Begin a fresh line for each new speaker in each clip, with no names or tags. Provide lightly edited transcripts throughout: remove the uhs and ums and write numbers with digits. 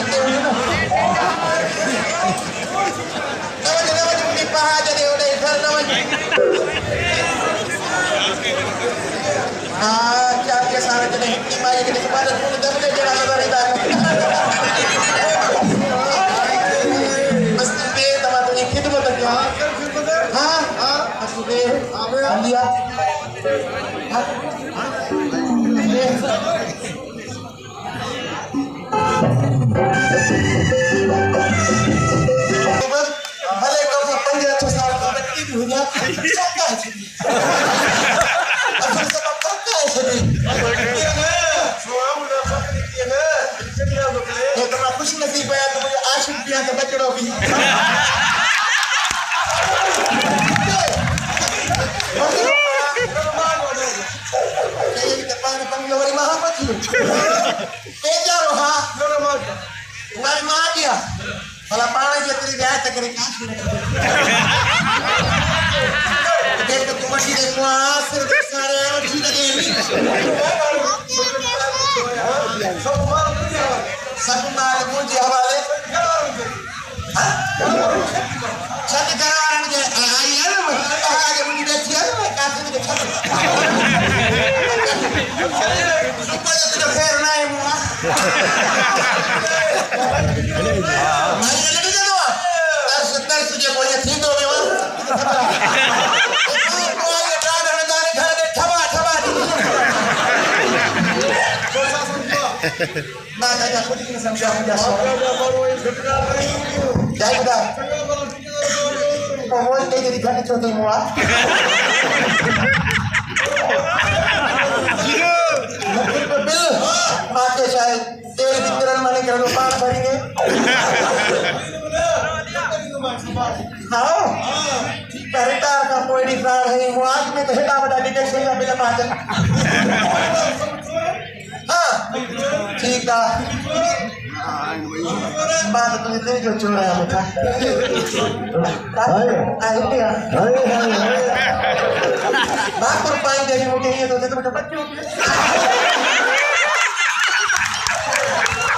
करते हुए ना नवज मुझे पहा जदे उड़े घर नवज हाँ क्या के सारे जने हिंदी माई के सुबाद मुझे दबले जड़ा नजर इदा बस पे तमा तो एक खिदमत क्या हाँ हाँ असुबे अंदिया भले कब 5-6 साल का बच्ची भी हो जाए सब का है अब सब का है ये तो मैं खुश नसीब है तो मुझे आशिक भी आता बचड़ों भी Lori Mahamad you. Peja roha. Lori Mahadia. Kalau panas dia terlihat tak kena kasih. Dia tu masih di luar, sersara juga di ini. Satu malam muncul awalnya. Hah? Satu kawan dia, ayah nama, ayah muncul dia siapa? Kasih dia kasih. Supaya tidak fair naik muah. Main lagi tu apa? Sebentar sudah boleh tidur memang. Kau yang berada di dalam thaba. Nah, dah aku ini sampai aku dah. Dah dah. Kau mau jadi ganti contoh muah? Bill आके शायद तेल वितरण माने कर लो पार भरेंगे हाँ retire का कोई रिटायर है वो आज में तो हेटा बता डिटेक्शन का बिल माजन हाँ ठीक है बात तो इतने जो चोरा है बेटा आए क्या बात पर पाई देगी मुझे ये तो बेटा बच्चों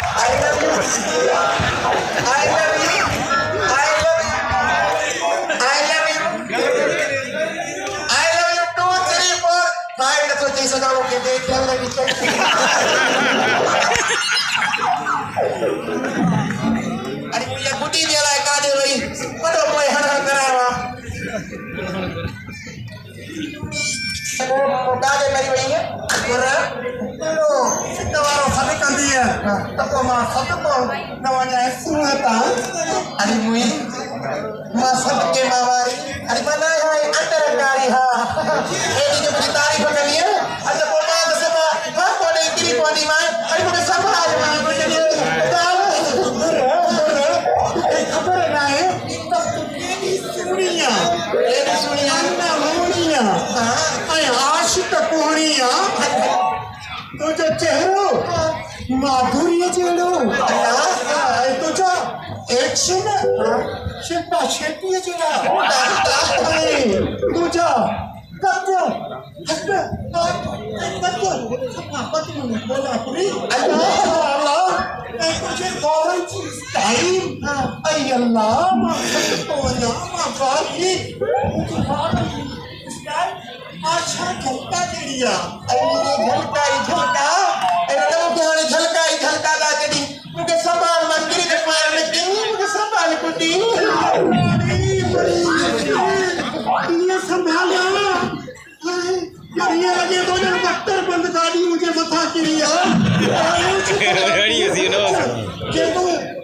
I love you 2, 3, 4 5 na to sa gawo ke date lang na dito Ari punya budi dia lah kade roi pada moy hana karawa Kade mari wai है ora तो तवारो सभी कंदी है तब मा सब को नवाजा सुनता अरे मुई मा सब के मावारी अरे बना है अंतरकारी हा ये जो मेरी तारीफ करनी है अच्छा बोलना तो सब हां कोने इतनी कोनी मां अरे मुझे सब आ मां मुझे ये खबर ना है तब ये सुनिया ना मोनिया हां आशिक कोनिया तो जो चेहरो माधुर्य चेहरो तुझा एक्शन शिल्पा शेट्टी चेहरा तुझा कत्तो पति में बोला पूरी अल्लाह तुझे कौन चीज टाइम अल्लाह अच्छा झलका दे दिया अरे झलका अरे तो क्या झलका ला के दी मुझे संभाल मंदिर के पार में क्यों मुझे संभाल को दी ये संभाला ये लगे तो जब डॉक्टर बंद गाड़ी मुझे बता के लिया ये तो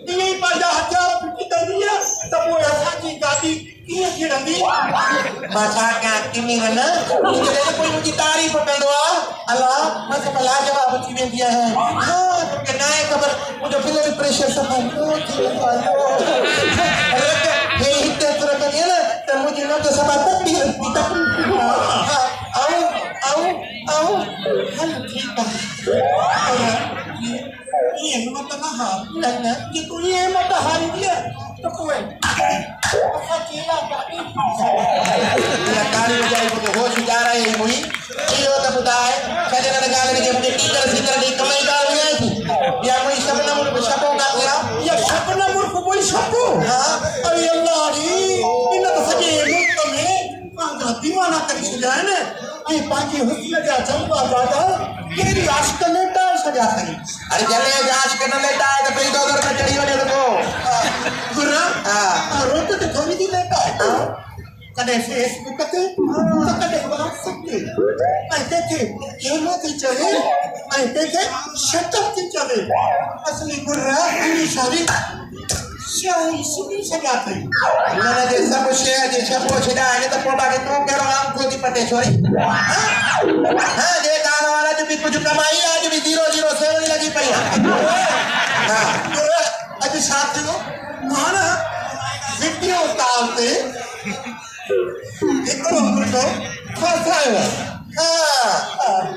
ये 50,000 की कर दिया तब वो ऐसा की गाड़ी ये गिरंदी बादशाह का किन्नी रना मुझे कोई मुझे तारीफ कर दो अल्लाह मैं भला जवाब चीजें दिया है हां तुमके नए खबर मुझे ब्लड प्रेशर सब ये इतने तरह का है ना तो मुझे ना तो सब तक भी आओ हां ठीक है ये मत ना हां ना ये तो ये मत हार दिया तो कोई अकेला गाड़ी या गाड़ी में जाए तो होश जा रहा है मुई ये तो बताए कहते ना गाड़ी के मुझे टीचर सीधर दी कमाई कर रही है या कोई सपना मुझे शबों का पूरा
छपो
अरे अल्लाह री इन तो सजे मुल्क में पांगा दीवाना कर छॾिया न ऐं पंहिंजे हुस्न जा जलवा दादा कहिड़ी आशिक लेटा सॼा कई
अरे जले जाश के न लेटा है तो फिर दो में चढ़ी वने तो
गुर्रा रोट ते थोड़ी दी लेटा कॾहिं फेसबुक ते त कॾहिं व्हाट्सएप ते ऐं कंहिंखे गेम थी चवे ऐं कंहिंखे शटअप थी चवे असली गुर्रा हमेशह री शाही सुनी सॼा कई
मैंने जे सब शे जे छपो छड़ा है तो पोटा के तू केरो नाम को दी पटे छोरी हां जे गाना वाला जो भी कुछ कमाई आज भी 007 लगी पई हां
गुर्रा अॼु छा थियो मां न वीडियो कॉल ते हिकिड़ो मुर्गो फसायो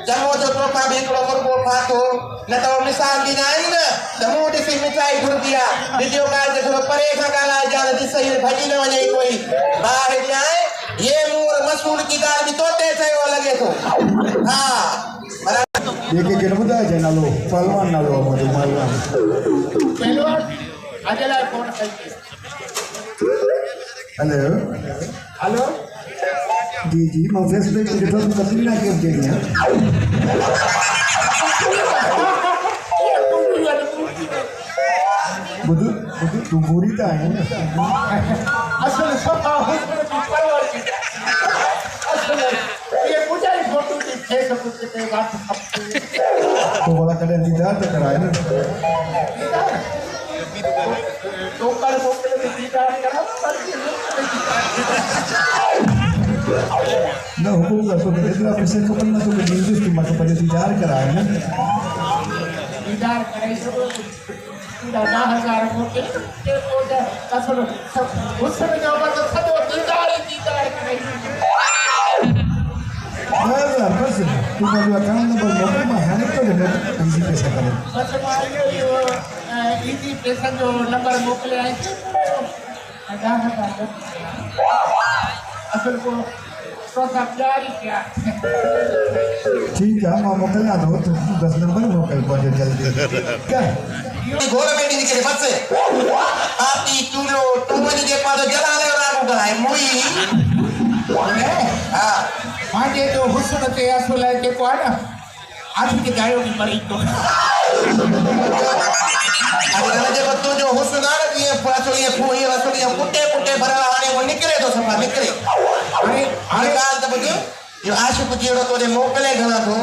जमो जो तोखा भी हिकिड़ो मुर्गो फातो न तो मिसाल दी नाई न जमो ॾिसी मिठाई घुरदी आ वीडियो कॉल ते थोरो परे खां ॻाल्हाए जा ॾिस ही भॼी न वञे कोई ॿाहिरि ॼाए ये मूर मसूल की ॻाल्हि बि तोते चयो लॻे थो हा
जेके गिरमुदा जे नालो पहलवान नालो मुझे पहलवान
अजला फोन कई
हेलो
हेलो
जी जी मैं फेसबुक पे ॾिठो तुम कतरी ना गेम खेली है बुधु बुधु तू पूरी तो है ना
असल सफा हुस्न की परवर की असल ये मुझे फोटो की फेसबुक पे बात
तो बोला कदे दीदार तो कराए ना
तो कर मोकले में दीदार करा
ना हुकुम का तो इतना पैसे को पन्ना तो मुझे इंग्लिश की मत पर दीदार कराए ना
दीदार करे सब 10,000 मोटे के पोजा असल हुस्न जो मतलब सदो दीदार करे
ना बस तू मुझे अकाउंट नंबर मोकल में है तो जने इजी पैसा करे
बस मारियो यो इजी पैसा जो नंबर मोकले आई 10,000 असल को तो सब जारी क्या
ठीक है मैं मोकलना दो तो 10 नंबर मोकल पहुंचे जल्दी क्या
घोर में निकले बस आती चूलो टूमनी के पास जला ले रागो गए मुई हां
माजे जो हुस्न ते असल है के को ना आज के गायो की मरी तो
अरे जे बतो जो हुस्न ना ये पाछोलिए फूई रसोलिए कुटे कुटे भरा हाने वो निकले तो सफा निकले
अरे
अरे काल तो बजो यो आशिक जेड़ो तोरे मोकले घणा तो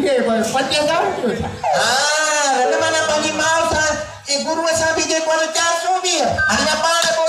ये 50,000 जो था
हां रन माना पंजी माल सा ए गुरु सा भी जे को 400 भी है अरे पाण को